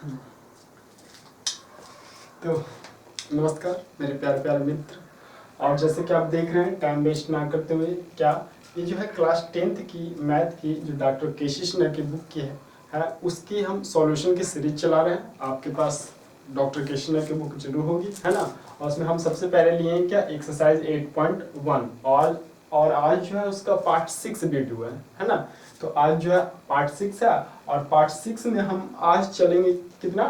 तो नमस्कार मेरे प्यारे प्यारे मित्र। और जैसे कि आप देख रहे हैं, टाइम वेस्ट ना करते हुए क्या ये जो है क्लास 10th की मैथ की जो डॉक्टर केशिश ने की बुक की है उसकी हम सॉल्यूशन की सीरीज चला रहे हैं। आपके पास डॉक्टर केशिश ने की बुक जरूर होगी, है ना। और उसमें हम सबसे पहले लिए हैं क्या एक्सरसाइज 8.1 और आज जो है उसका पार्ट 6 भी हुआ है ना। तो आज जो है पार्ट 6 है और पार्ट 6 में हम आज चलेंगे कितना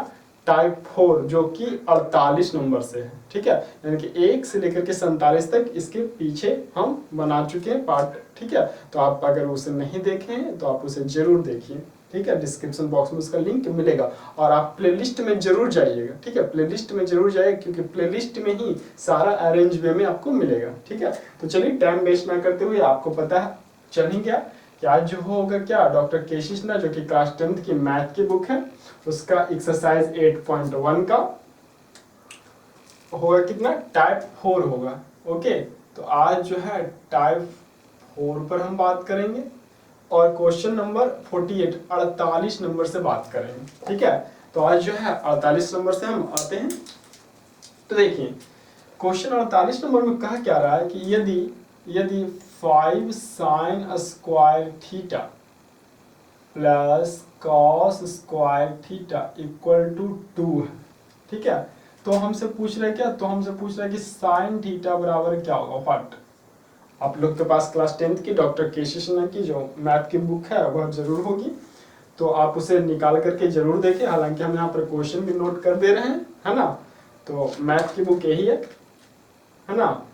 टाइप 4 जो कि 48 नंबर से है, ठीक है। यानी कि 1 से लेकर के 47 तक इसके पीछे हम बना चुके हैं पार्ट, ठीक है। तो आप अगर उसे नहीं देखे हैं तो आप उसे जरूर देखिए, ठीक है। डिस्क्रिप्शन बॉक्स में उसका लिंक मिलेगा और आप प्लेलिस्ट में जरूर जाइएगा, ठीक है। प्लेलिस्ट में जरूर जाइए क्योंकि प्लेलिस्ट में ही सारा अरेंज वे में आपको मिलेगा, ठीक है। तो चलिए टाइम वेस्ट ना करते हुए, आपको पता है चल ही गया कि आज जो होगा क्या डॉक्टर केशिश ने जो कि क्लास 10th की मैथ की बुक है उसका एक्सरसाइज 8.1 का होगा कितना टाइप 4 होगा। ओके, तो आज जो है टाइप 4 पर हम बात करेंगे और क्वेश्चन नंबर 48 48 नंबर से बात करेंगे, ठीक है। तो आज जो है 48 नंबर से हम आते हैं। तो देखिए क्वेश्चन 48 नंबर में कहा क्या रहा है कि यदि यदि 5 sine square theta plus cos square theta equal to 2 है, ठीक है। तो हमसे पूछ रहे क्या, तो हमसे पूछ रहे कि साइन थीटा बराबर क्या होगा, व्हाट। आप लोग के पास क्लास 10th की डॉक्टर केशिश ने की जो मैथ की बुक है वह जरूर होगी, तो आप उसे निकाल करके जरूर देखें। हालांकि हम यहाँ पर क्वेश्चन भी नोट कर दे रहे हैं, है ना। तो मैथ की बुक यही है ना,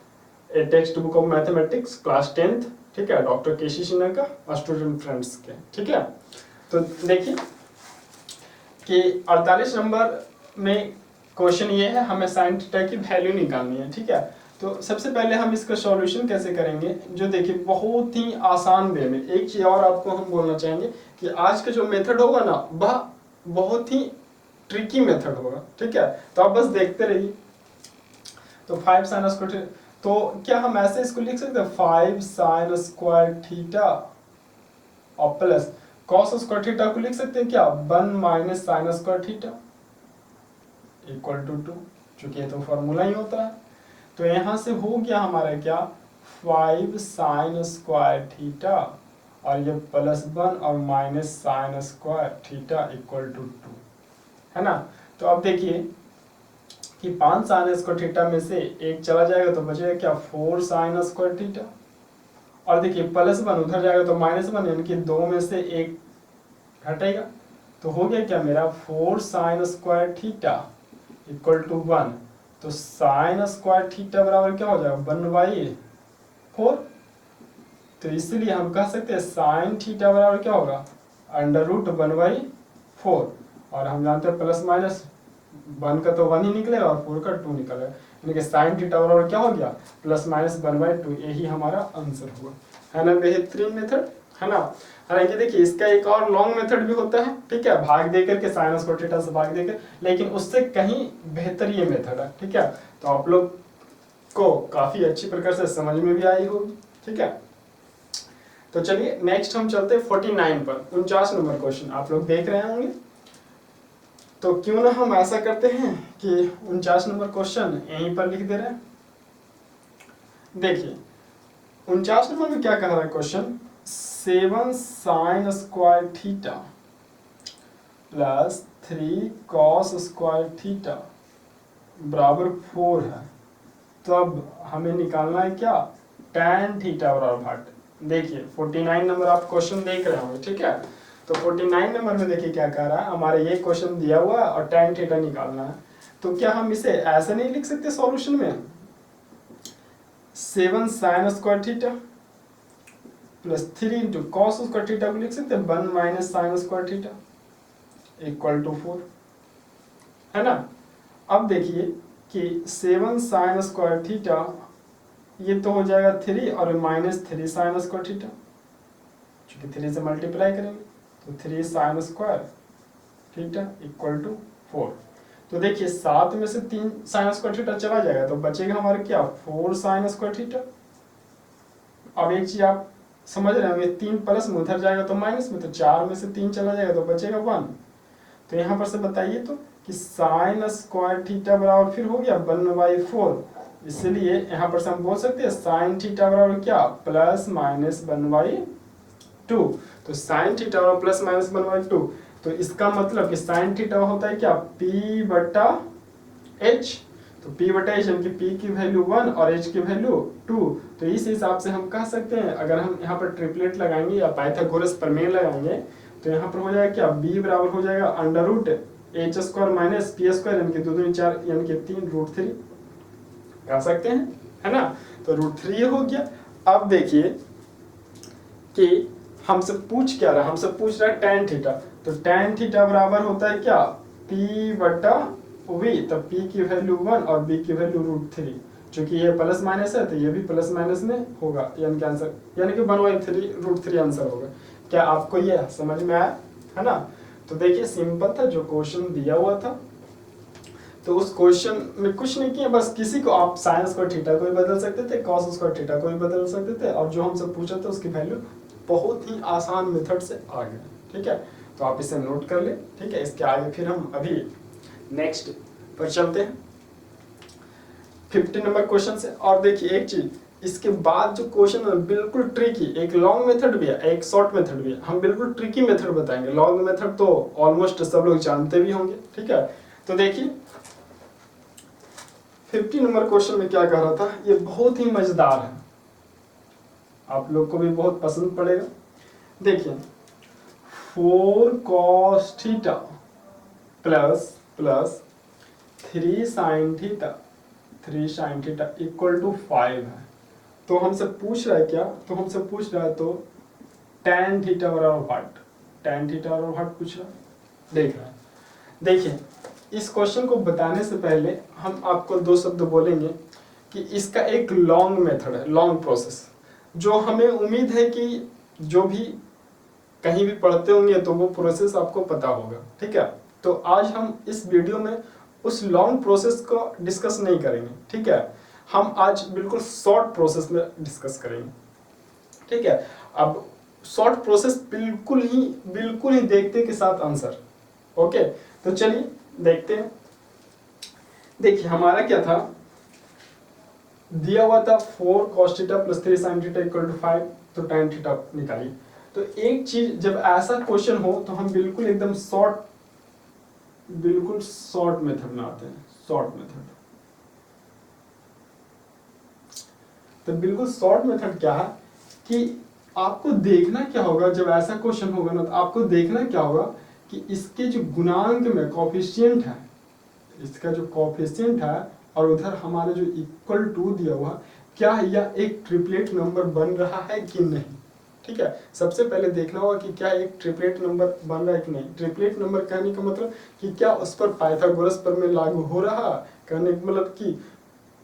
ए text book of mathematics class 10th, ठीक है, डॉक्टर केशिश ने का स्टूडेंट फ्रेंड्स के, ठीक है। तो देखिए कि 48 नंबर में क्वेश्चन ये है, हमें साइन थीटा की वैल्यू निकालनी है, ठीक है। तो सबसे पहले हम इसका सॉल्यूशन कैसे करेंगे, जो देखिए बहुत ही आसान वे में। एक चीज और आपको हम बोलना चाहेंगे कि आज का जो मेथड होगा ना वह बहुत ही ट्रिकी मेथड होगा, ठीक है। तो आप बस देखते रहिए। तो 5 साइन स्क्वायर, तो क्या हम ऐसे इसको लिख सकते हैं 5 साइन स्क्वायर थीटा और प्लस कॉस स्क्वायर थीटा को लिख सकते हैं क्या 1 minus sine square theta equal to 2, चूंकि ये तो फॉर्मूला ही होता है। तो यहां से हो गया हमारा क्या 5 साइन स्क्वायर थीटा और ये प्लस 1 और minus sine square theta equal to 2, है ना। तो अब देखिए कि 5 साइन स्क्वायर थीटा में से एक चला जाएगा तो बचेगा क्या 4 साइन स्क्वायर थीटा, और देखिए प्लस 1 उधर जाएगा तो माइनस 1, यानी कि 2 में से एक घटेगा। तो हो गया क्या मेरा 4 sine square theta equal to 1। तो साइन स्क्वायर थीटा बराबर क्या हो जाएगा 1/4। तो इसलिए हम कह सकते हैं साइन थीटा बराबर क्या होगा √1/4। और हम जानते हैं प्लस माइनस 1 का तो 1 ही निकलेगा और 4 का 2 निकलेगा, यानी कि साइन थीटा बराबर क्या हो गया प्लस माइनस 1/2। यही हमारा आंसर होगा, है ना। बेहतरीन मेथड, है ना। हालांकि देखिए इसका एक और लॉन्ग मेथड भी होता है, ठीक है, भाग देकर के साइन स्क्वायर थीटा से भाग देकर, लेकिन उससे कहीं बेहतर ये मेथड है, ठीक है। तो आप लोग को काफी अच्छी प्रकार से समझ में भी आई होगी, ठीक है। तो चलिए नेक्स्ट हम चलते हैं 49 पर, 49 नंबर क्वेश्चन आप लोग देख रहे होंगे। तो क्यों ना हम ऐसा करते हैं कि 49 नंबर क्वेश्चन यहीं पर लिख दे रहे हैं। देखिए 49 नंबर में क्या कह रहा है question, 7 sine square theta plus 3 cos square theta बराबर 4 है। तो अब हमें निकालना है क्या tan थीटा बराबर भाट। देखिए 49 नंबर आप क्वेश्चन देख रहे होंगे, ठीक है। तो 49 नंबर में देखिए क्या कह रहा है, हमारे ये क्वेश्चन दिया हुआ है और tan थीटा निकालना है। तो क्या हम इसे ऐसे नहीं लिख सकते सॉल्यूशन में 7 sine square theta plus 3 into cos square theta को लिख सकते हैं 1 minus sine square theta equal to 4, है ना। अब देखिए कि 7 साइन स्क्वायर थीटा ये तो हो जाएगा 3 और माइनस 3 साइन स्क्वायर थीटा, चूंकि 3 से मल्टीप्लाई करेंगे तो 3 sine square theta equal to 4। तो देखिए 7 में से 3 साइन स्क्वायर थीटा चला जाएगा तो बचेगा हमारे क्या 4 साइन स्क्वायर थीटा। अब एक चीज आप समझ रहे होंगे, 3 प्लस में उधर जाएगा तो माइनस में, तो 4 में से 3 चला जाएगा तो बचेगा 1। तो यहाँ पर से बताइए तो कि साइन स्क्वायर थीटा बराबर फिर हो गया 1/4, इसलिए यहाँ पर से हम बोल सकते हैं साइन थीटा बराबर क्या प्लस माइनस 1/2। तो साइन थीटा बराबर प्लस माइनस 1/2, तो इसका मतलब कि साइन थीटा होता है क्या p बटा h। तो p बटा h यानी कि p की वैल्यू 1 और h की वैल्यू 2। तो इस हिसाब से हम कह सकते हैं, अगर हम यहाँ पर ट्रिपलेट लगाएंगे या पाइथागोरस प्रमेय लगाएंगे तो यहाँ पर हो जाएगा क्या b बराबर हो जाएगा under root h square minus p square यानी कि 2 दूनी 4 यानी कि 3√3 कह सकते हैं, है ना। तो √3 हो गया। अब देखिए कि हमसे पूछ क्या रहा, हमसे पूछ रहा है tan थीटा। तो tan थीटा बराबर होता है क्या p बटा v, तब p की वैल्यू 1 और b की वैल्यू √3, चूंकि ये प्लस माइनस है तो ये भी प्लस माइनस में होगा, यानी कि आंसर यानी कि 1/3 √3 आंसर होगा। क्या आपको ये समझ में आया, है ना। तो देखिए सिंपल था जो क्वेश्चन दिया हुआ था, तो उस क्वेश्चन में कुछ नहीं किया, बस किसी को आप साइन स्क्वायर थीटा को भी बदल सकते थे, कॉस स्क्वायर थीटा को भी बदल सकते थे, और जो हमसे पूछा था उसकी वैल्यू बहुत ही आसान मेथड से आ गया। ठीक है, तो आप इसे नोट कर ले। ठीक है, इसके आगे फिर हम अभी नेक्स्ट पर चलते हैं 50 नंबर क्वेश्चन से। और देखिए एक चीज, इसके बाद जो क्वेश्चन है बिल्कुल ट्रिकी, एक लॉन्ग मेथड भी है एक शॉर्ट मेथड भी है, हम बिल्कुल ट्रिकी मेथड बताएंगे। लॉन्ग मेथड तो ऑलमोस्ट सब लोग जानते भी होंगे। ठीक है, तो देखिए 50 नंबर क्वेश्चन में क्या कह रहा था, ये बहुत ही मजेदार है, आप लोग को भी बहुत पसंद पड़ेगा। देखिए 4 cos theta plus 3 sin theta equal to 5 है। तो हमसे पूछ रहा है क्या, तो हमसे पूछ रहा है तो tan थीटा बराबर व्हाट, tan थीटा बराबर व्हाट पूछ रहा है, देख रहा है। देखिए इस क्वेश्चन को बताने से पहले हम आपको 2 शब्द बोलेंगे कि इसका एक लॉन्ग मेथड है, लॉन्ग प्रोसेस, जो हमें उम्मीद है कि जो भी कहीं भी पढ़ते होंगे तो वो प्रोसेस आपको पता होगा। ठीक है, तो आज हम इस वीडियो में उस लॉन्ग प्रोसेस को डिस्कस नहीं करेंगे। ठीक है, हम आज बिल्कुल शॉर्ट प्रोसेस में डिस्कस करेंगे। ठीक है, अब शॉर्ट प्रोसेस बिल्कुल ही देखते के साथ आंसर। ओके, तो चलिए देखते हैं। देखिए हमारा क्या था, दिया हुआ था 4 cos theta plus 3 sin theta equal to 5, तो tan थीटा निकालिए। तो एक चीज, जब ऐसा क्वेश्चन हो तो हम बिल्कुल एकदम शॉर्ट मेथड बनाते हैं, शॉर्ट मेथड। तो बिल्कुल शॉर्ट मेथड क्या है कि आपको देखना क्या होगा, जब ऐसा क्वेश्चन होगा ना तो आपको देखना क्या होगा कि इसके जो गुणांक में कोफिशिएंट है, इसका जो कोफिशिएंट है और उधर हमारा जो इक्वल टू दिया हुआ, क्या यह एक ट्रिपलेट नंबर बन रहा है कि नहीं। ठीक है, सबसे पहले देखना होगा कि क्या एक ट्रिपलेट नंबर बन रहा है कि नहीं। ट्रिपलेट नंबर कहने का मतलब कि क्या उस पर पाइथागोरस प्रमेय लागू हो रहा, कहने का मतलब कि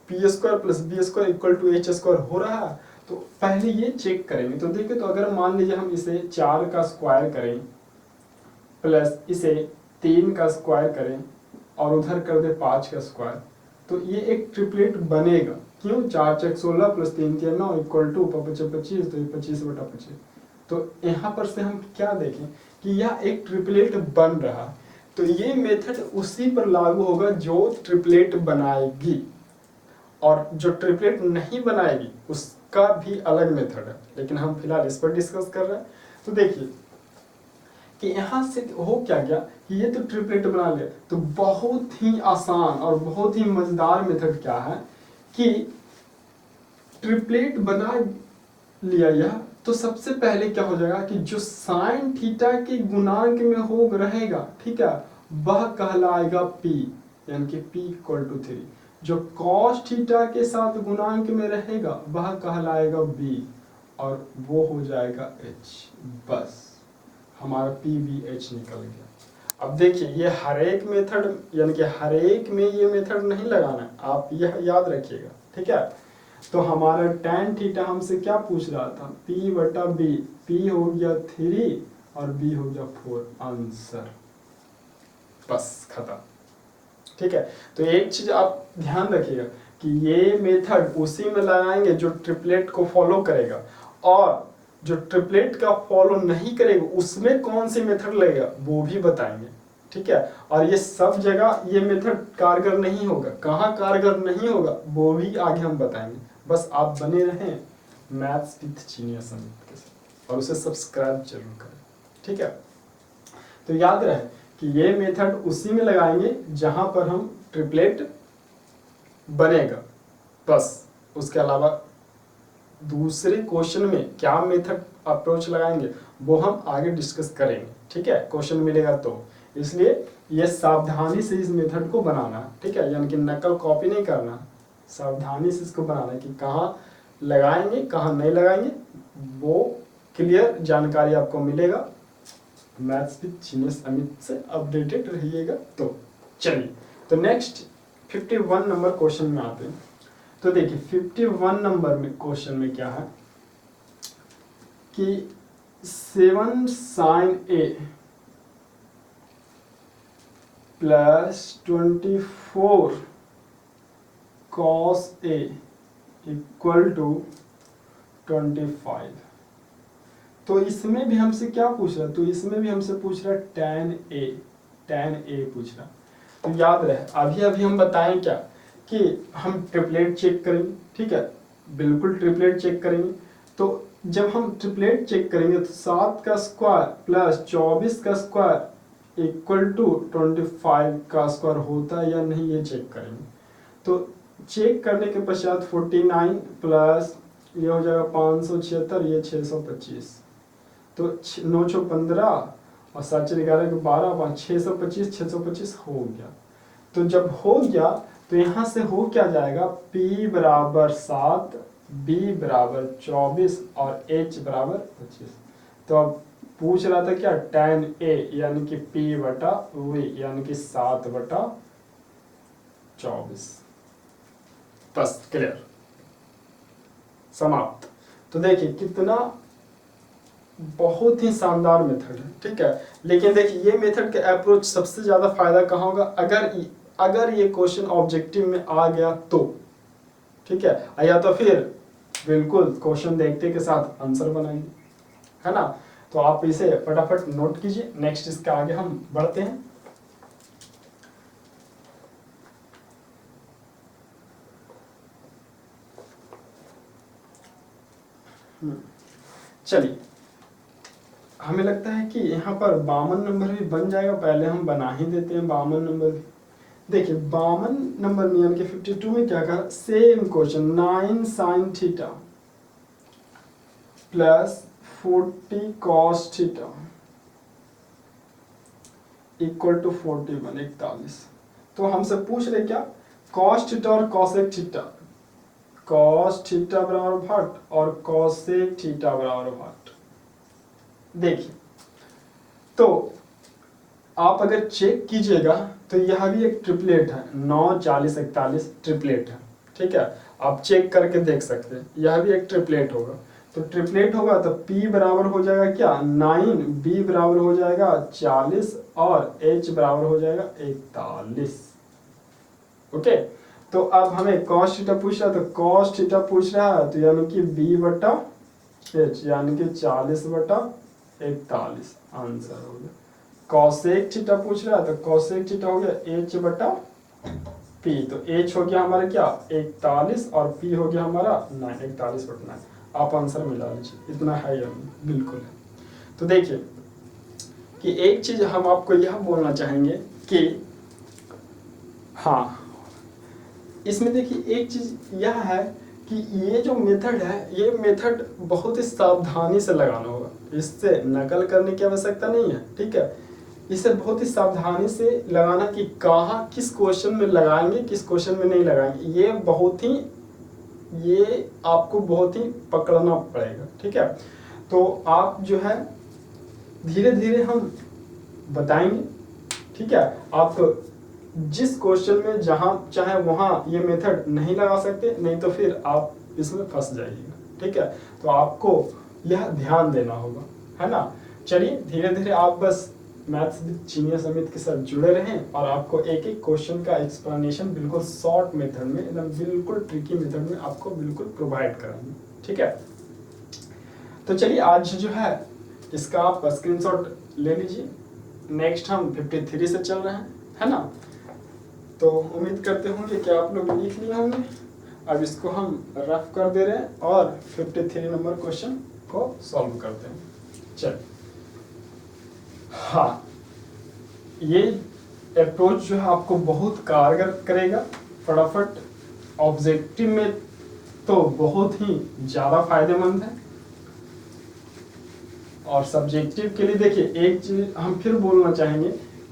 p square plus b square equal to h square हो रहा है। तो पहले ये चेक करेंगे। तो देखिए, तो अगर मान लीजिए हम इसे 4 का स्क्वायर करें प्लस इसे 3 का स्क्वायर करें और उधर कर दे 5 का स्क्वायर, तो ये एक ट्रिपलेट बनेगा। क्यों, 4 × 16 प्लस 3 × 9 इक्वल टू 25, तो ये 25/25। तो यहाँ पर से हम क्या देखें कि यह एक ट्रिपलेट बन रहा, तो ये मेथड उसी पर लागू होगा जो ट्रिपलेट बनाएगी, और जो ट्रिपलेट नहीं बनाएगी उसका भी अलग मेथड है, लेकिन हम फिलहाल इस पर डिस्कस कर रहे हैं। तो देखिए कि यहाँ से हो क्या गया कि ये तो ट्रिपलेट बना लिया, तो बहुत ही आसान और बहुत ही मजेदार मेथड क्या है कि ट्रिपलेट बना लिया यह, तो सबसे पहले क्या हो जाएगा कि जो साइन थीटा के गुणांक में हो रहेगा, ठीक है, वह कहलाएगा p, यानी कि p = 3। जो cos थीटा के साथ गुणांक में रहेगा वह कहलाएगा b, और वो हो जाएगा h। बस हमारा p b h निकल गया। अब देखिए ये हर एक मेथड, यानी कि हर एक में ये मेथड नहीं लगाना है, आप यह याद रखिएगा। ठीक है, तो हमारा tan थीटा हमसे क्या पूछ रहा था, p/b, p हो गया 3 और b हो गया 4, आंसर। बस खत्म। ठीक है, तो एक चीज आप ध्यान रखिएगा कि ये मेथड उसी में लगाएंगे जो ट्रिपलेट को फॉलो करेगा, और जो ट्रिपलेट का फॉलो नहीं करेगा उसमें कौन सी मेथड लगेगा वो भी बताएंगे। ठीक है। और ये सब जगह ये मेथड कारगर नहीं होगा, कहाँ कारगर नहीं होगा वो भी आगे हम बताएंगे। बस आप बने रहें मैथ्स विद जीनियस अमित के साथ और उसे सब्सक्राइब जरूर करें, ठीक है। तो याद रहे कि ये मेथड उसी में लगाएंगे जहां पर हम ट्रिपलेट बनेगा, बस उसके अलावा दूसरे क्वेश्चन में क्या मेथड अप्रोच लगाएंगे वो हम आगे डिस्कस करेंगे, ठीक है। क्वेश्चन मिलेगा तो इसलिए ये सावधानी से इस मेथड को बनाना, ठीक है, यानी कि नकल कॉपी नहीं करना, सावधानी से इसको बनाना कि कहाँ लगाएंगे कहाँ नहीं लगाएंगे वो क्लियर जानकारी आपको मिलेगा। मैथ्स विद जीनियस अमित से अपडेटेड रहिएगा। तो चलिए, तो नेक्स्ट 51 नंबर क्वेश्चन में आते हैं। तो देखिए 51 नंबर में क्वेश्चन में क्या है कि 7 sin a plus 24 cos a equal to 25। तो इसमें भी हमसे क्या पूछ रहा है, तो इसमें भी हमसे पूछ रहा है tan a पूछ रहा। तो याद रहे अभी हम बताएं क्या कि हम ट्रिपलेट चेक करेंगे, ठीक है, बिल्कुल ट्रिपलेट चेक करेंगे। तो जब हम ट्रिपलेट चेक करेंगे तो 7 का स्क्वायर प्लस 24 का स्क्वायर इक्वल टू 25 का स्क्वायर होता है या नहीं ये चेक करेंगे। तो चेक करने के पश्चात 49 प्लस ये हो जाएगा 576, ये 625, तो 9 6 15 और 7 4 11 के 12 625 हो गया। तो जब हो गया तो यहाँ से हो क्या जाएगा, p बराबर 7, b बराबर 24 और h बराबर 25। तो अब पूछ रहा था क्या tan a यानी कि p बटा v यानी कि 7 बटा 24। बस क्लियर, समाप्त। तो देखिए कितना बहुत ही शानदार मेथड है, ठीक है। लेकिन देखिए ये मेथड के अप्रोच सबसे ज्यादा फायदा कहाँ होगा, अगर ये क्वेश्चन ऑब्जेक्टिव में आ गया तो, ठीक है, या तो फिर बिल्कुल क्वेश्चन देखते के साथ आंसर बनाएंगे, है ना। तो आप इसे फटाफट नोट कीजिए। नेक्स्ट इसके आगे हम बढ़ते हैं। चलिए, हमें लगता है कि यहाँ पर 52 नंबर भी बन जाएगा, पहले हम बना ही देते हैं 52 नंबर भी। देखिए 52 नंबर में यानी कि 52 में क्या कहा, same question 9 sin theta plus 40 cos theta equal to 41 41। तो हमसे पूछ रहे क्या, cos थीटा और cosec थीटा, cos थीटा बराबर भाट और cosec थीटा बराबर भाट। देखिए तो आप अगर चेक कीजिएगा तो यह भी एक ट्रिपलेट है, 9 40 41 ट्रिपलेट है, ठीक है। आप चेक करके देख सकते हैं, यह भी एक ट्रिपलेट होगा। तो ट्रिपलेट होगा तो P बराबर हो जाएगा क्या 9, B बराबर हो जाएगा 40 और H बराबर हो जाएगा 41। ओके, तो अब हमें cos थीटा पूछ रहा है, तो cos थीटा पूछ रहा है तो यानी कि B बटा H यानी कि 40 बटा 41 आंसर हो गया। cosec थीटा पूछ रहा है तो cosec थीटा हो गया h बटा p, तो h हो गया हमारा क्या 41 और p हो गया हमारा 9, 41 बटा 9। आप आंसर मिला लीजिए, इतना है या नहीं, बिल्कुल है। तो देखिए कि एक चीज हम आपको यह बोलना चाहेंगे कि हाँ, इसमें देखिए एक चीज यह है कि ये जो मेथड है ये मेथड बहुत ही सावधानी से लगाना होगा, इससे नकल करने की आवश्यकता नहीं है, ठीक है। इसे बहुत ही सावधानी से लगाना कि कहाँ किस क्वेश्चन में लगाएंगे किस क्वेश्चन में नहीं लगाएंगे, ये आपको बहुत ही पकड़ना पड़ेगा, ठीक है। तो आप जो है धीरे धीरे हम बताएंगे, ठीक है। आप जिस क्वेश्चन में जहां चाहे वहां ये मेथड नहीं लगा सकते, नहीं तो फिर आप इसमें फंस जाइएगा, ठीक है। तो आपको यह ध्यान देना होगा, है ना। चलिए धीरे धीरे आप बस मैथ्स विद जीनियस अमित के साथ जुड़े रहें और आपको एक एक क्वेश्चन का एक्सप्लेनेशन बिल्कुल शॉर्ट मेथड में, एकदम बिल्कुल ट्रिकी मेथड में आपको बिल्कुल प्रोवाइड कराएंगे, ठीक है। तो चलिए आज जो है इसका आप स्क्रीनशॉट ले लीजिए नेक्स्ट हम 53 से चल रहे हैं, है ना। तो उम्मीद करते होंगे कि आप लोग लिख लिए होंगे। अब इसको हम रफ कर दे रहे हैं और 53 नंबर क्वेश्चन को सॉल्व करते हैं। चल, हाँ, ये अप्रोच जो है आपको बहुत कारगर करेगा। फटाफट ऑब्जेक्टिव में तो बहुत ही ज़्यादा फायदेमंद है, और सब्जेक्टिव के लिए देखिए एक चीज हम फिर बोलना चाहेंगे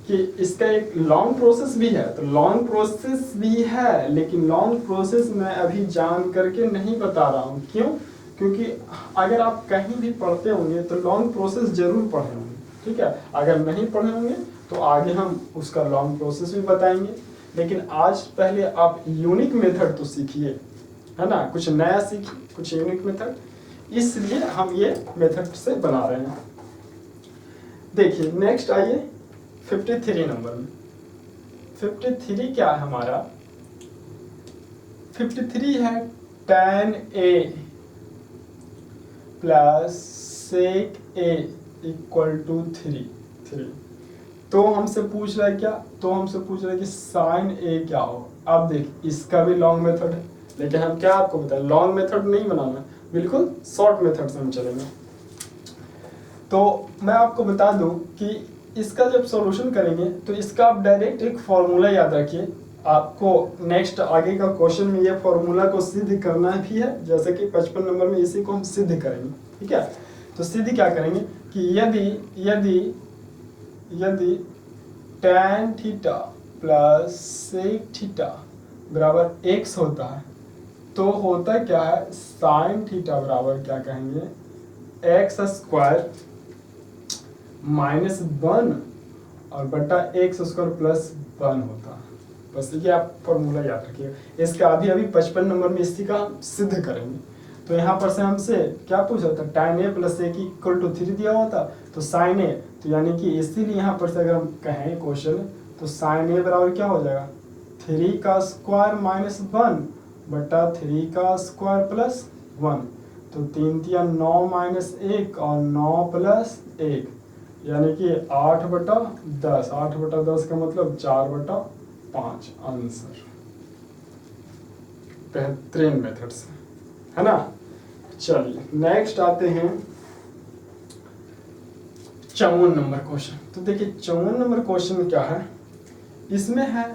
कि इसका एक लॉन्ग प्रोसेस भी है। तो लॉन्ग प्रोसेस भी है, लेकिन लॉन्ग प्रोसेस मैं अभी जान करके नहीं बता रहा हूँ। क्यों? क्योंकि अगर आप कहीं भी पढ़ते होंगे तो लॉन्ग प्रोसेस जरूर पढ़े होंगे, ठीक है। अगर नहीं पढ़े होंगे तो आगे हम उसका लॉन्ग प्रोसेस भी बताएंगे। लेकिन आज पहले आप यूनिक मेथड तो सीखिए, है ना, कुछ नया सीखिए, कुछ यूनिक मेथड, इसलिए हम ये मेथड से बना रहे हैं। देखिए नेक्स्ट आइए 53 नंबर में। 53 क्या है हमारा? 53 है tan A plus sec A equal to 3। तो हमसे पूछ रहा है क्या? तो हमसे पूछ रहा है कि sin A क्या हो। अब देख, इसका भी लॉन्ग मेथड है, लेकिन हम क्या आपको बताएं, लॉन्ग मेथड नहीं बनाना, बिल्कुल शॉर्ट मेथड से हम चलेंगे। तो मैं आपको बता दूं कि इसका जब सॉल्यूशन करेंगे तो इसका आप डायरेक्ट एक फॉर्मूला याद रखिए। आपको नेक्स्ट आगे का क्वेश्चन में ये फॉर्मूला को सिद्ध करना भी है, जैसे कि 55 नंबर में इसी को हम सिद्ध करेंगे, ठीक है। तो सिद्ध क्या करेंगे कि यदि tan theta plus sec theta बराबर x होता है, तो होता क्या है, साइन थीटा बराबर क्या कहेंगे, एक्स स्क्वायर माइनस 1 और बटा एक्स स्क्वायर प्लस 1 होता है। बस ये आप फॉर्मूला याद रखिएगा। इसका अभी 55 नंबर में इसी का सिद्ध करेंगे। तो यहाँ पर से हमसे क्या पूछा था, tan a plus a equal to 3 दिया हुआ था, तो साइन a, तो यानी कि इसीलिए यहाँ पर से अगर हम कहें क्वेश्चन, तो साइन a बराबर क्या हो जाएगा, 3 का स्क्वायर माइनस 1 बटा 3 का स्क्वायर प्लस 1। तो 3 तिया 9 माइनस 1 और 9 प्लस 1, यानी कि 8 बटा 10। 8 बटा 10 का मतलब 4 बटा 5 आंसर। बेहतरीन मेथड से, है ना। चलिए नेक्स्ट आते हैं 54 नंबर क्वेश्चन। तो देखिए 54 नंबर क्वेश्चन क्या है, इसमें है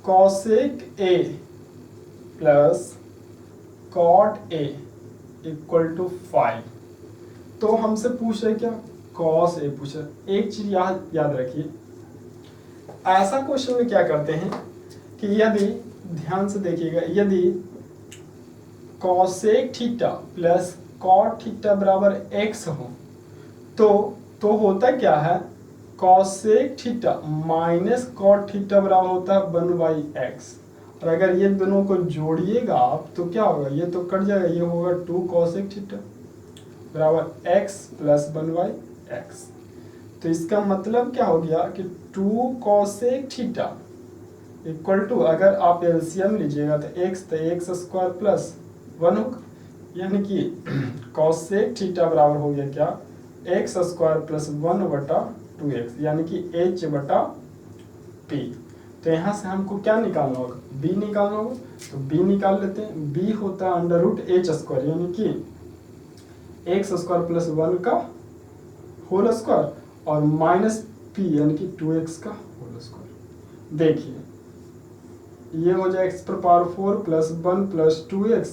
cosec A plus cot A equal to 5। तो हमसे पूछ रहे क्या, cos A पूछ रहे। एक चीज याद रखिए, ऐसा क्वेश्चन में क्या करते हैं कि यदि, ध्यान से देखिएगा, यदि cosec theta plus cot theta बराबर x हो, तो होता क्या है, cosec theta minus cot theta बराबर होता है 1/x। और अगर ये दोनों को जोड़िएगा आप तो क्या होगा, ये तो कट जाएगा, ये होगा 2 cosec थीटा बराबर x प्लस 1/x। तो इसका मतलब क्या हो गया कि 2 cosec थीटा इक्वल टू, अगर आप एलसीएम लीजिएगा तो x स्क्वायर प्लस 1 होगा, यानी कि cosec थीटा बराबर हो गया क्या, x स्क्वायर प्लस 1 बटा 2x, यानी कि h बटा p। तो यहाँ से हमको क्या निकालना होगा, b निकालना होगा। तो b निकाल लेते हैं। b होता है अंडर रूट h स्क्वायर, यानी कि x स्क्वायर प्लस 1 का होल स्क्वायर और माइनस p यानी कि 2x का होल स्क्वायर। देखिए ये हो जाएगा x पर पावर 4 प्लस 1 प्लस 2x,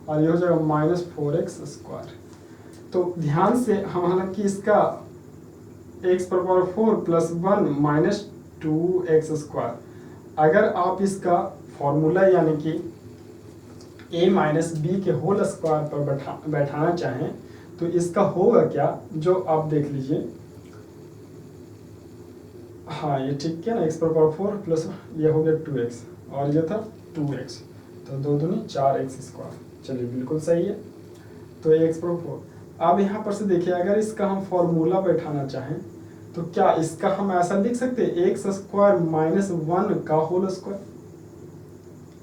और ये हो जाएगा माइनस 4x स्क्वायर। तो ध्यान से हम, हालांकि इसका x पर power 4 plus 1 minus 2x square, अगर आप इसका फॉर्मूला यानी कि a माइनस बी के होल स्क्वायर पर बैठाना चाहें तो इसका होगा क्या, जो आप देख लीजिए, हाँ ये ठीक है ना, x पर पावर 4 प्लस ये हो गया 2x और ये था 2x, तो 2 दूनी 4x स्क्वायर। चलिए बिल्कुल सही है। तो x पर 4। अब यहाँ पर से देखिए, अगर इसका हम फॉर्मूला बैठाना चाहें तो क्या इसका हम ऐसा लिख सकते हैं, एक्स स्क्वायर माइनस 1 का होल स्क्वायर,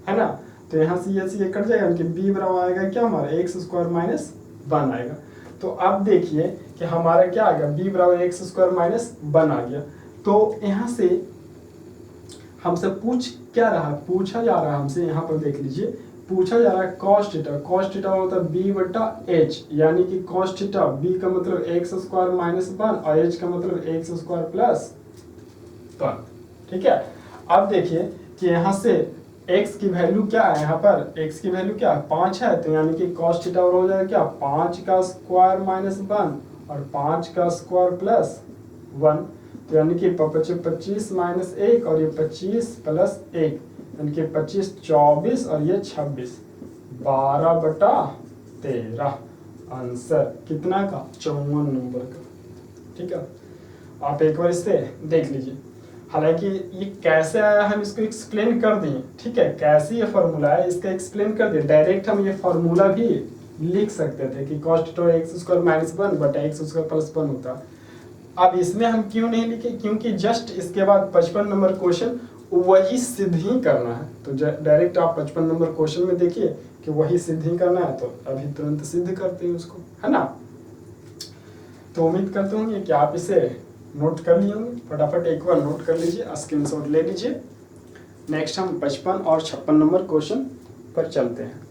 है ना। तो यहाँ से ये कट जाएगा, कि b बराबर आएगा क्या हमारा, एक्स स्क्वायर माइनस 1 आएगा। तो अब देखिए कि हमारा क्या आ गया, b बराबर एक्स स्क्वायर माइनस 1 आ गया। तो यहाँ से हमसे पूछा जा रहा है हमसे, यहाँ पर देख लीजिए, पूछा जा रहा है cos थीटा। cos थीटा होता है b बटा h, यानी कि cos थीटा b का मतलब एक्स स्क्वायर माइनस 1 और h का मतलब एक्स स्क्वायर प्लस 1। ठीक है, अब देखिए कि यहाँ से x की वैल्यू क्या है, यहाँ पर x की वैल्यू क्या है 5 है, तो यानी कि cos थीटा और हो जाएगा क्या 5 का स्क्वायर माइनस 1 और 5 का स्क्वायर प्लस 1, तो यानी कि 25 माइनस 1 और ये 25 प्लस 1, यानी कि 25 24 और ये 26, 12 बटा 13। आंसर कितना का 54 नंबर का। ठीक है, आप एक बार इसे देख लीजिए। हालांकि ये कैसे आया हम इसको एक्सप्लेन कर दिए। ठीक है, कैसे ये फॉर्मूला है इसका एक्सप्लेन कर दिए। डायरेक्ट हम ये फॉर्मूला भी लिख सकते थे कि cos theta x square minus 1 बटा एक्स स्क्वायर प्लस 1 होता। अब इसमें हम क्यों नहीं लिखे, क्योंकि जस्ट इसके बाद 55 नंबर क्वेश्चन वही सिद्ध ही करना है। तो डायरेक्ट आप 55 नंबर क्वेश्चन में देखिए कि वही सिद्ध ही करना है, तो अभी तुरंत सिद्ध करते हैं उसको, है ना। तो उम्मीद करते होंगे कि आप इसे नोट कर लिए होंगे। फटाफट एक बार नोट कर लीजिए, स्क्रीनशॉट ले लीजिए। नेक्स्ट हम 55 और 56 नंबर क्वेश्चन पर चलते हैं।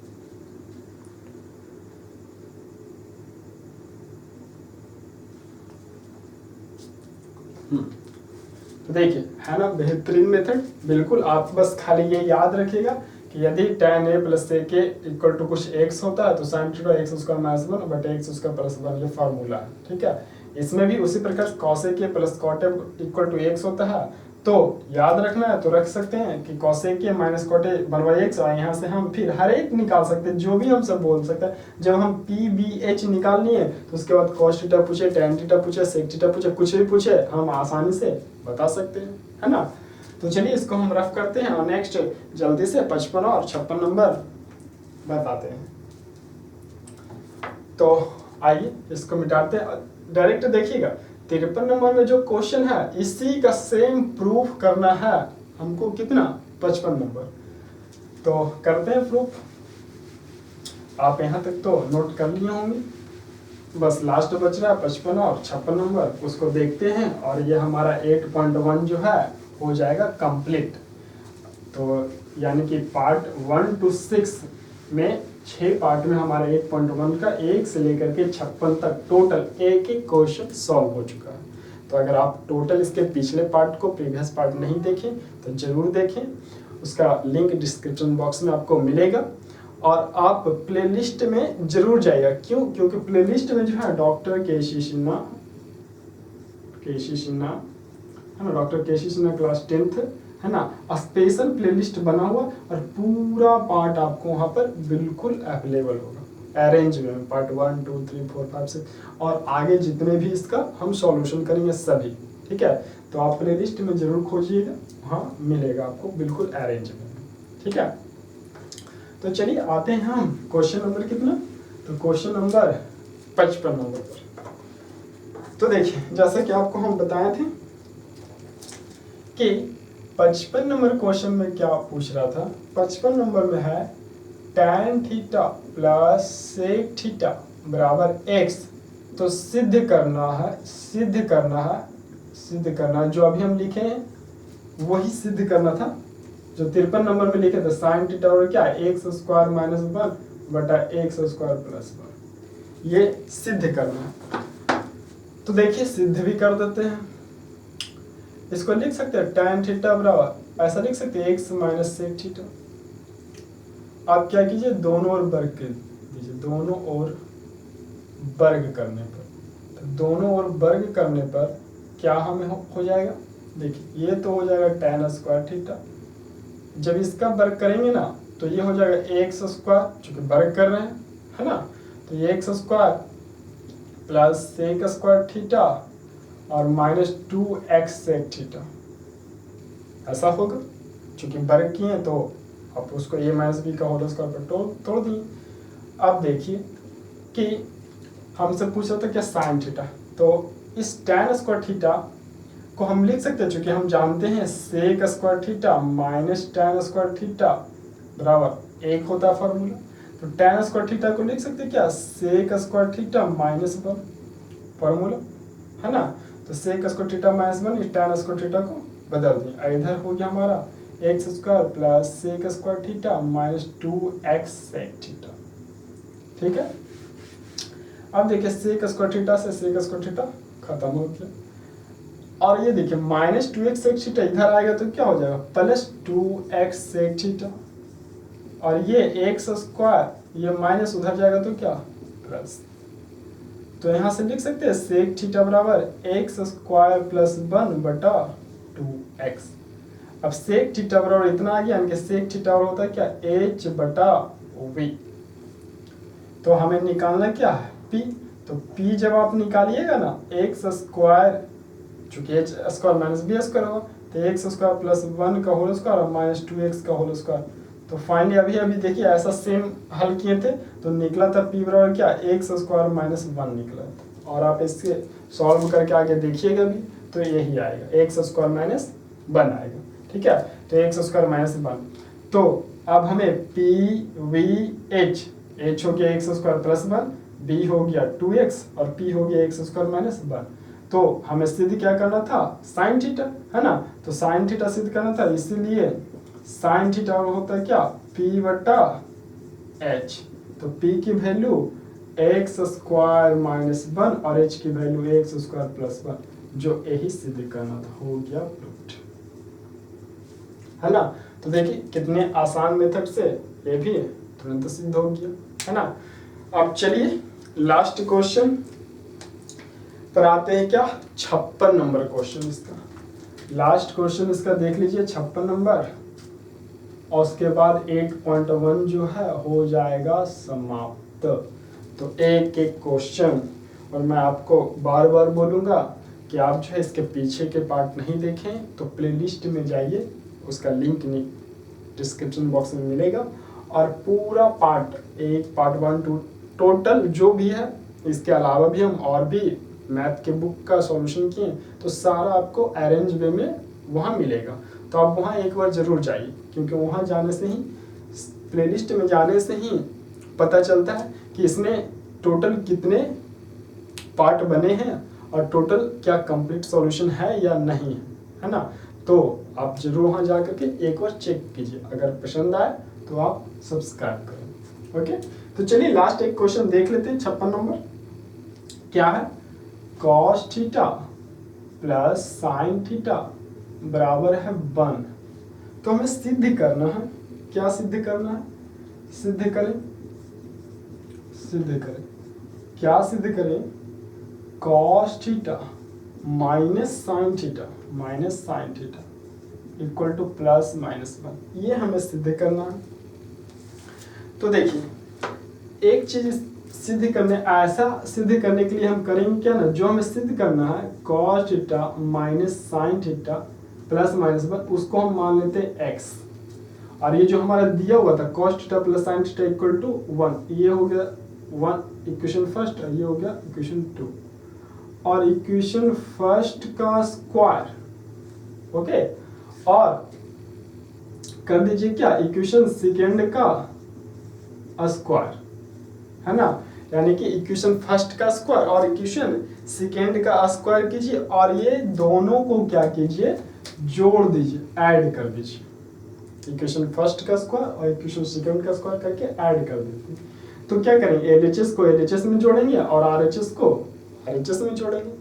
तो देखिए, है ना बेहतरीन मेथड। बिल्कुल आप बस खाली ये याद रखिएगा कि यदि tan a प्लस a के इक्वल टू कुछ x होता है तो sin theta x square minus 1 बटे एक्स स्क्वायर प्लस 1 ये फार्मूला है। ठीक है, इसमें भी उसी प्रकार cos a के plus cot a equal to x होता है, तो याद रखना है तो रख सकते हैं कि cos a के माइनस cot a बनवाई x, और यहाँ से हम फिर हर एक निकाल सकते हैं, जो भी हम सब बोल सकते हैं। जब हम p b h निकालनी है तो उसके बाद cos थीटा पूछे, tan थीटा पूछे, sec थीटा पूछे, कुछ भी पूछे हम आसानी से बता सकते हैं, है ना। तो चलिए इसको हम रफ करते हैं और नेक्स्ट जल्दी से 55 और 56 नंबर बताते हैं। तो आइए इसको मिटाते हैं। डायरेक्ट देखिएगा 53 नंबर में जो क्वेश्चन है इसी का सेम प्रूफ करना है हमको, कितना 55 नंबर। तो करते हैं प्रूफ। आप यहाँ तक तो नोट कर लिए होंगे, बस लास्ट बच रहा है 55 और 56 नंबर, उसको देखते हैं और ये हमारा 8.1 जो है हो जाएगा कंप्लीट। तो यानी कि पार्ट 1 to 6 में 6 पार्ट में हमारा 8.1 का 1 से लेकर के 56 तक टोटल एक एक क्वेश्चन सॉल्व हो चुका है। तो अगर आप टोटल इसके पिछले पार्ट को, प्रीवियस पार्ट नहीं देखें तो जरूर देखें, उसका लिंक डिस्क्रिप्शन बॉक्स में आपको मिलेगा। और आप प्लेलिस्ट में जरूर जाइएगा, क्यों, क्योंकि प्लेलिस्ट में जो है डॉक्टर केसी सिन्हा है ना, डॉक्टर केसी सिन्हा क्लास 10th है ना, स्पेशल प्लेलिस्ट बना हुआ और पूरा पार्ट आपको वहाँ पर बिल्कुल अवेलेबल होगा अरेंज में, पार्ट 1 2 3 4 5 6 और आगे जितने भी इसका हम सॉल्यूशन करेंगे सभी। ठीक है, तो आप प्लेलिस्ट में जरूर खोजिएगा, वहाँ मिलेगा आपको बिल्कुल अरेंज में। ठीक है, तो चलिए आते हैं हम क्वेश्चन नंबर कितना, तो क्वेश्चन नंबर 55 नंबर पर। तो देखिए जैसा कि आपको हम बताए थे कि 55 नंबर क्वेश्चन में क्या पूछ रहा था, 55 नंबर में है tan theta plus sec theta बराबर x। तो सिद्ध करना जो अभी हम लिखे हैं वही सिद्ध करना था जो 53 नंबर में लिखे थे, sin थीटा और क्या एक्स स्क्वायर माइनस 1 बटा एक्स स्क्वायर प्लस 1, ये सिद्ध करना है। तो देखिए सिद्ध भी कर देते हैं। इसको लिख सकते हैं tan थीटा बराबर, ऐसा लिख सकते हैं x माइनस सेक थीटा। आप क्या कीजिए, दोनों ओर वर्ग कर दीजिए, दोनों ओर वर्ग करने पर, तो दोनों ओर वर्ग करने पर क्या हमें हो जाएगा, देखिए ये तो हो जाएगा tan स्क्वायर थीटा। जब इसका वर्ग करेंगे ना तो ये हो जाएगा एक्स स्क्वायर, चूंकि वर्ग कर रहे हैं, है ना, तो ये x square plus sec square theta और माइनस 2x सेक थीटा, ऐसा होगा। चूंकि वर्ग किए तो आप उसको a माइनस बी का होल स्क्वायर पर तोड़ दिए। अब देखिए कि हमसे पूछा था क्या साइन थीटा, तो इस tan स्क्वायर थीटा को हम लिख सकते हैं, चूंकि हम जानते हैं sec square theta minus tan square theta बराबर 1 होता है फॉर्मूला। तो tan स्क्वायर थीटा को लिख सकते हैं क्या, sec square theta minus 1 formula, है ना। तो सेक स्क्वायर थीटा माइनस 1 इस tan स्क्वायर थीटा को बदल दिया। इधर हो गया हमारा x square plus sec square theta minus 2x sec theta. ठीक है, अब देखिए सेक स्क्वायर थीटा से सेक स्क्वायर थीटा खत्म हो गया, और ये देखिए माइनस 2x सेक थीटा इधर आएगा तो क्या हो जाएगा प्लस 2x सेक थीटा, और ये एक्स स्क्वायर ये माइनस उधर जाएगा तो क्या प्लस। तो यहाँ से लिख सकते हैं सेक थीटा बराबर एक्स स्क्वायर प्लस 1 बटा 2x। अब सेक थीटा बराबर इतना आ गया, यानी कि सेक थीटा बराबर होता है क्या h बटा v। तो हमें निकालना क्या है p, तो p जब आप निकालिएगा ना एक्स स्क्वायर, चूंकि h square minus b square होगा, तो एक्स स्क्वायर प्लस 1 का होल स्क्वायर और माइनस 2x का होल स्क्वायर। तो फाइनली अभी देखिए ऐसा सेम हल किए थे तो निकला था p बराबर क्या एक्स स्क्वायर माइनस 1 निकला था, और आप इससे सॉल्व करके आगे देखिएगा भी तो यही आएगा एक्स स्क्वायर माइनस 1 आएगा। ठीक है, तो एक्स स्क्वायर माइनस 1, तो अब हमें पी वी एच हो गया एक्स स्क्वायर प्लस 1, बी हो गया 2x और p हो गया एक्स स्क्वायर माइनस 1। तो हमें सिद्ध क्या करना था साइन थीटा, है ना, तो साइन थीटा सिद्ध करना था, इसीलिए साइन थीटा होता है क्या p बटा h। तो p की वैल्यू एक्स स्क्वायर माइनस 1 और h की वैल्यू एक्स स्क्वायर प्लस 1, जो यही सिद्ध करना था, हो गया प्रूव्ड, है ना। तो देखिए कितने आसान मेथड से ये भी तुरंत सिद्ध हो गया, है ना। अब चलिए लास्ट क्वेश्चन पर आते हैं, क्या 56 नंबर क्वेश्चन इसका, लास्ट क्वेश्चन इसका देख लीजिए 56 नंबर, और उसके बाद 8.1 जो है हो जाएगा समाप्त। तो एक एक क्वेश्चन, और मैं आपको बार बार बोलूँगा कि आप जो है इसके पीछे के पार्ट नहीं देखें तो प्लेलिस्ट में जाइए, उसका लिंक डिस्क्रिप्शन बॉक्स में मिलेगा, और पूरा पार्ट 1 पार्ट 1 2 टोटल जो भी है, इसके अलावा भी हम और भी मैथ के बुक का सॉल्यूशन किए, तो सारा आपको अरेंज वे में वहाँ मिलेगा। तो आप वहाँ एक बार ज़रूर जाइए, क्योंकि वहाँ जाने से ही, प्लेलिस्ट में जाने से ही पता चलता है कि इसमें टोटल कितने पार्ट बने हैं और टोटल क्या कंप्लीट सॉल्यूशन है या नहीं है ना। तो आप जरूर वहाँ जा करके एक बार चेक कीजिए, अगर पसंद आए तो आप सब्सक्राइब करें। ओके, तो चलिए लास्ट एक क्वेश्चन देख लेते हैं 56 नंबर। क्या है, cos theta plus sine theta बराबर है 1। तो हमें सिद्ध करना है, क्या सिद्ध करना है, सिद्ध करें क्या सिद्ध करें, cos theta minus sine theta equal two plus minus 1, ये हमें सिद्ध करना है। तो देखिए एक चीज सिद्ध करने, ऐसा सिद्ध करने के लिए हम करेंगे क्या ना, जो हमें सिद्ध करना है cos theta minus sine theta plus minus 1, उसको हम मान लेते हैं x, और ये जो हमारा दिया हुआ था cos theta plus sine theta equal to 1, ये हो गया 1 इक्वेशन फर्स्ट, ये हो गया इक्वेशन 2, और इक्वेशन फर्स्ट का स्क्वायर, ओके, और कर दीजिए क्या इक्वेशन सेकेंड का स्क्वायर, है ना, यानी कि इक्वेशन फर्स्ट का स्क्वायर और इक्वेशन सेकेंड का स्क्वायर कीजिए, और ये दोनों को क्या कीजिए जोड़ दीजिए, ऐड कर दीजिए, इक्वेशन फर्स्ट का स्क्वायर और इक्वेशन सेकेंड का स्क्वायर करके ऐड कर दीजिए। तो क्या करेंगे, एलएचएस को एलएचएस में जोड़ेंगे और आरएचएस को आरएचएस में जोड़ेंगे।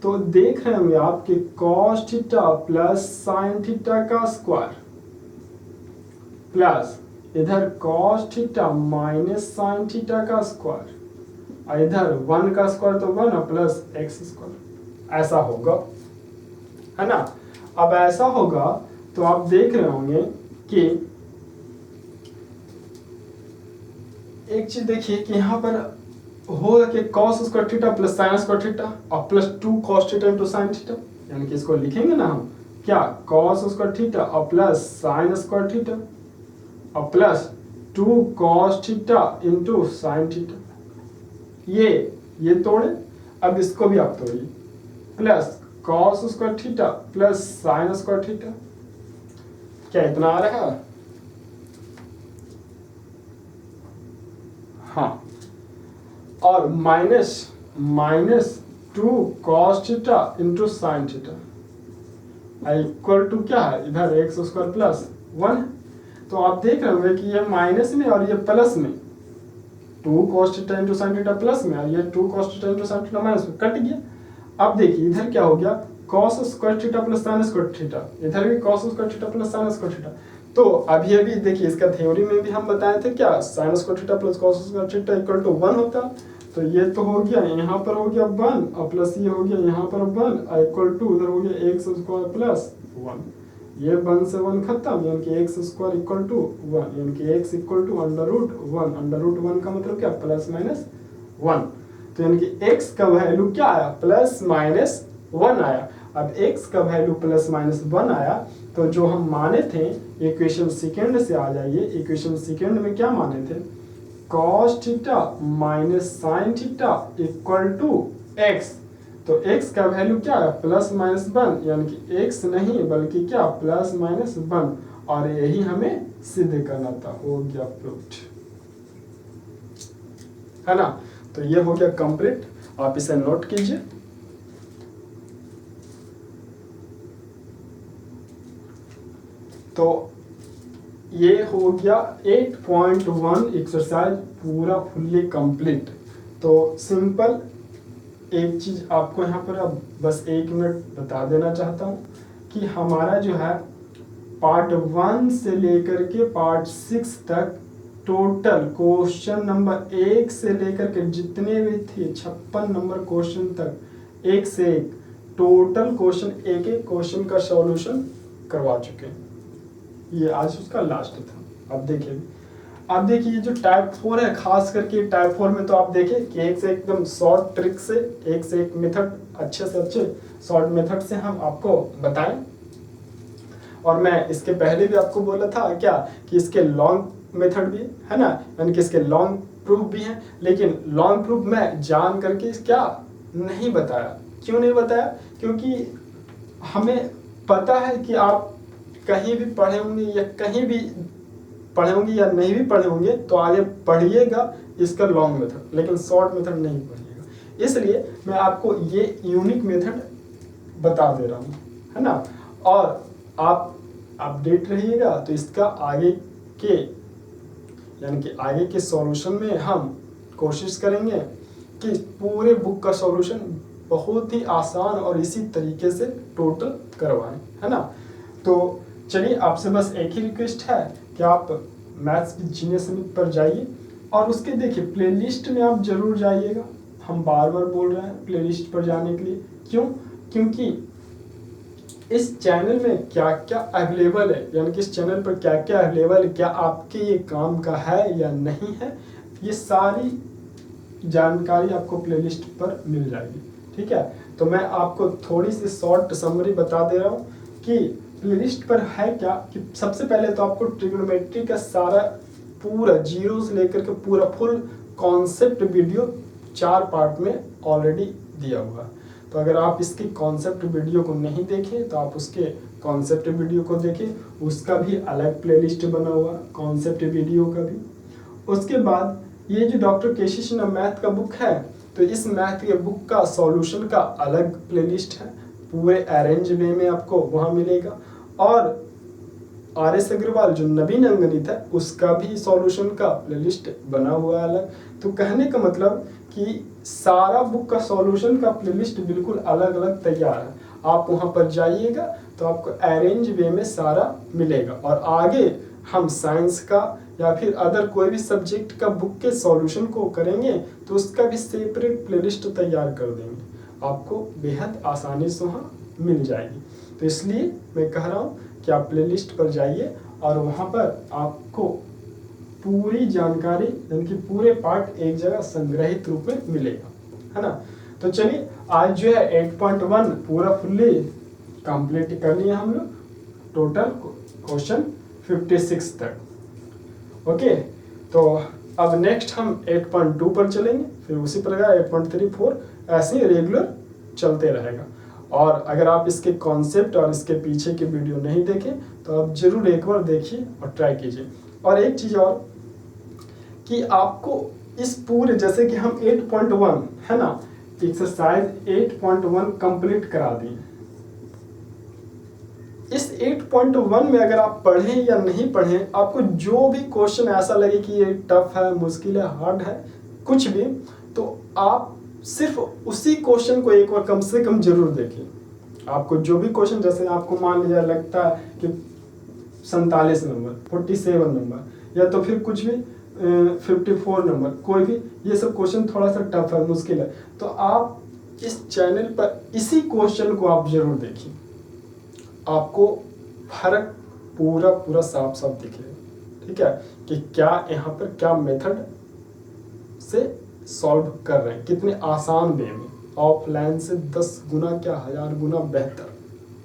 तो देख रहे होंगे आपके cos theta plus sine theta का स्क्वायर प्लस इधर cos theta minus sine theta का स्क्वायर, और इधर 1 का स्क्वायर तो 1 प्लस एक्स स्क्वायर, ऐसा होगा, है ना। अब ऐसा होगा तो आप देख रहे होंगे कि एक चीज देखिए कि यहाँ पर होगा कि cos square theta plus sine square theta और plus 2 cos theta into sine theta, यानी कि इसको लिखेंगे ना हम क्या cos स्क्वायर थीटा और प्लस साइन स्क्वायर थीटा और plus 2 cos theta into sine theta, ये तोड़े, अब इसको भी आप तोड़िए, plus cos square theta plus sine square theta, क्या इतना आ रहा है, हाँ, और minus 2 cos theta into sine theta equal to क्या है, इधर एक्स स्क्वायर प्लस 1। तो आप देख रहे होंगे कि ये माइनस में और ये प्लस में, 2 cos theta into sine theta plus में और ये 2 cos theta into sine theta minus में, कट गया। अब देखिए इधर क्या हो गया, cos square theta plus sine square theta, इधर भी cos square theta plus sine square theta. तो अभी अभी देखिए इसका थ्योरी में भी हम बताए थे क्या, sine square theta plus cos square theta equal to 1 होता। तो ये तो हो गया, यहाँ पर हो गया 1 और प्लस ये हो गया यहाँ पर 1 इक्वल टू उधर हो गया एक्स स्क्वायर प्लस 1। ये 1 से 1 खत्म, यानी कि एक्स स्क्वायर इक्वल टू 1, यानी कि x equal to under root 1। Under root 1 का मतलब क्या, प्लस माइनस 1। तो यानी कि x का वैल्यू क्या आया, प्लस माइनस 1 आया। अब x का वैल्यू प्लस माइनस 1 आया, तो जो हम माने थे इक्वेशन सेकेंड से आ जाइए। इक्वेशन सेकेंड में क्या माने थे, cos theta minus sine theta equal to x। तो x का वैल्यू क्या है, प्लस माइनस 1, यानी कि x नहीं बल्कि क्या, प्लस माइनस 1। और यही हमें सिद्ध करना था, हो गया प्रूव्ड, है ना। तो ये हो गया कंप्लीट, आप इसे नोट कीजिए। तो ये हो गया 8.1 एक्सरसाइज पूरा फुल्ली कंप्लीट। तो सिंपल एक चीज आपको यहाँ पर अब बस 1 मिनट बता देना चाहता हूँ कि हमारा जो है पार्ट 1 से लेकर के पार्ट 6 तक टोटल क्वेश्चन नंबर 1 से लेकर के जितने भी थे 56 नंबर क्वेश्चन तक, एक से एक टोटल क्वेश्चन, एक एक क्वेश्चन का सॉल्यूशन करवा चुके हैं। ये आज उसका लास्ट था। अब देखिए ये जो टाइप 4 है, खास करके टाइप 4 में तो आप देखिए कि एक से एकदम शॉर्ट ट्रिक से, एक से एक मेथड, अच्छे से अच्छे शॉर्ट मेथड से हम आपको बताएं। और मैं इसके पहले भी आपको बोला था क्या कि इसके लॉन्ग मेथड भी है ना, यानी कि इसके लॉन्ग प्रूफ भी हैं, लेकिन लॉन्ग प्रूफ मैं जान करके क्या नहीं बताया। क्यों नहीं बताया, क्योंकि हमें पता है कि आप कहीं भी पढ़े होंगे या कहीं भी पढ़े होंगे या नहीं भी पढ़े होंगे तो आगे पढ़िएगा इसका लॉन्ग मेथड, लेकिन शॉर्ट मेथड नहीं पढ़िएगा। इसलिए मैं आपको ये यूनिक मेथड बता दे रहा हूँ, है ना। और आप अपडेट रहिएगा, तो इसका आगे के यानी कि आगे के सॉल्यूशन में हम कोशिश करेंगे कि पूरे बुक का सॉल्यूशन बहुत ही आसान और इसी तरीके से टोटल करवाएं, है ना। तो चलिए आपसे बस एक ही रिक्वेस्ट है कि आप मैथ्स विद जीनियस समिट पर जाइए और उसके देखिए प्लेलिस्ट में आप जरूर जाइएगा। हम बार बार बोल रहे हैं प्लेलिस्ट पर जाने के लिए, क्यों, क्योंकि इस चैनल में क्या क्या अवेलेबल है, यानी कि इस चैनल पर क्या क्या अवेलेबल है, क्या आपके ये काम का है या नहीं है, ये सारी जानकारी आपको प्लेलिस्ट पर मिल जाएगी। ठीक है, तो मैं आपको थोड़ी सी शॉर्ट समरी बता दे रहा हूँ कि प्लेलिस्ट पर है क्या। कि सबसे पहले तो आपको ट्रिग्नोमेट्री का सारा पूरा जीरो से लेकर के पूरा फुल कॉन्सेप्ट वीडियो 4 पार्ट में ऑलरेडी दिया हुआ है। तो अगर आप इसकी कॉन्सेप्ट वीडियो को नहीं देखें तो आप उसके कॉन्सेप्ट वीडियो को देखें, उसका भी अलग प्लेलिस्ट बना हुआ है कॉन्सेप्ट वीडियो का भी। उसके बाद ये जो डॉक्टर केसी सिन्हा मैथ का बुक है, तो इस मैथ के बुक का सॉल्यूशन का अलग प्लेलिस्ट है, पूरे अरेंज वे में आपको वहाँ मिलेगा। और RS अग्रवाल जो नवीन अंगणित है उसका भी सॉल्यूशन का प्लेलिस्ट बना हुआ है अलग। तो कहने का मतलब कि सारा बुक का सॉल्यूशन का प्लेलिस्ट बिल्कुल अलग अलग तैयार है। आप वहाँ पर जाइएगा तो आपको अरेंज वे में सारा मिलेगा। और आगे हम साइंस का या फिर अदर कोई भी सब्जेक्ट का बुक के सॉल्यूशन को करेंगे तो उसका भी सेपरेट प्लेलिस्ट तैयार कर देंगे, आपको बेहद आसानी से वहाँ मिल जाएगी। तो इसलिए मैं कह रहा हूँ कि आप प्लेलिस्ट पर जाइए और वहाँ पर आपको पूरी जानकारी यानी कि पूरे पार्ट एक जगह संग्रहित रूप में मिलेगा, है ना। तो चलिए आज जो है 8.1 पूरा फुल्ली कंप्लीट कर लिया हम लोग, टोटल क्वेश्चन 56 तक। ओके, तो अब नेक्स्ट हम 8.2 पर चलेंगे, फिर उसी प्रकार 8.3, 4 ऐसे रेगुलर चलते रहेगा। और अगर आप इसके कॉन्सेप्ट और इसके पीछे के वीडियो नहीं देखें तो आप जरूर एक बार देखिए और ट्राई कीजिए। और एक चीज़ और कि आपको इस पूरे, जैसे कि हम 8.1 है ना, एक्सरसाइज 8.1 कंप्लीट करा दी। इस 8.1 में अगर आप पढ़ें या नहीं पढ़ें, आपको जो भी क्वेश्चन ऐसा लगे कि ये टफ है, मुश्किल है, हार्ड है, कुछ भी, तो आप सिर्फ उसी क्वेश्चन को एक बार कम से कम जरूर देखिए। आपको जो भी क्वेश्चन, जैसे आपको मान लीजिए लगता है कि 47 नंबर, 47 नंबर, या तो फिर कुछ भी 54 नंबर, कोई भी, ये सब क्वेश्चन थोड़ा सा टफ है, मुश्किल है, तो आप इस चैनल पर इसी क्वेश्चन को आप जरूर देखिए। आपको फर्क पूरा पूरा साफ साफ दिखेगा, ठीक है, कि क्या यहाँ पर क्या मेथड से सॉल्व कर रहे हैं, कितने आसान वे में, ऑफलाइन से 10 गुना क्या 1000 गुना बेहतर,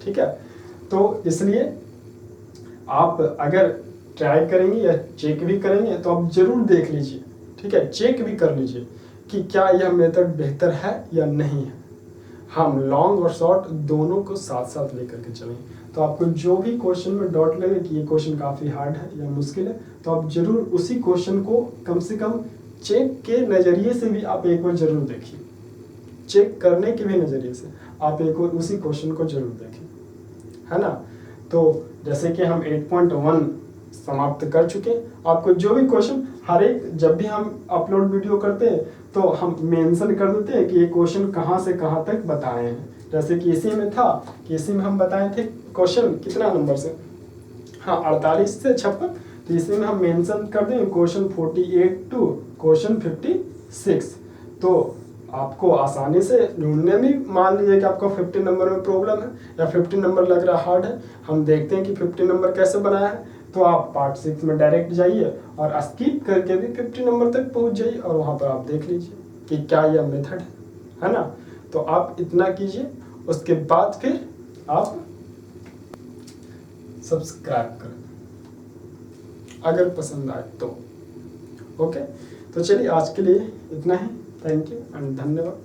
ठीक है। तो इसलिए आप अगर ट्राई करेंगे या चेक भी करेंगे तो आप जरूर देख लीजिए, ठीक है, चेक भी कर लीजिए कि क्या यह मेथड बेहतर है या नहीं है। हम लॉन्ग और शॉर्ट दोनों को साथ साथ लेकर के चलें। तो आपको जो भी क्वेश्चन में डाउट लगे कि ये क्वेश्चन काफ़ी हार्ड है या मुश्किल है, तो आप जरूर उसी क्वेश्चन को कम से कम चेक के नज़रिए से भी आप एक बार जरूर देखिए, चेक करने के भी नज़रिए से आप एक बार उसी क्वेश्चन को जरूर देखें, है ना। तो जैसे कि हम 8.1 समाप्त कर चुके हैं। आपको जो भी क्वेश्चन, हर एक जब भी हम अपलोड वीडियो करते हैं तो हम मेंशन कर देते हैं कि ये क्वेश्चन कहाँ से कहाँ तक बताए हैं। जैसे कि इसी में था कि इसी में हम बताए थे क्वेश्चन कितना नंबर से, हाँ 48 से 56, तो इसी में हम मेंशन कर दें क्वेश्चन 48 टू क्वेश्चन 56। तो आपको आसानी से ढूंढने में, मान लीजिए कि आपको 50 नंबर में प्रॉब्लम है या 50 नंबर लग रहा हार्ड है, हम देखते हैं कि 50 नंबर कैसे बनाया है, तो आप पार्ट 6 में डायरेक्ट जाइए और स्किप करके भी 50 नंबर तक पहुंच जाइए और वहां पर आप देख लीजिए कि क्या यह मेथड है ना। तो आप इतना कीजिए, उसके बाद फिर आप सब्सक्राइब करें अगर पसंद आए तो। ओके, तो चलिए आज के लिए इतना ही। थैंक यू एंड धन्यवाद।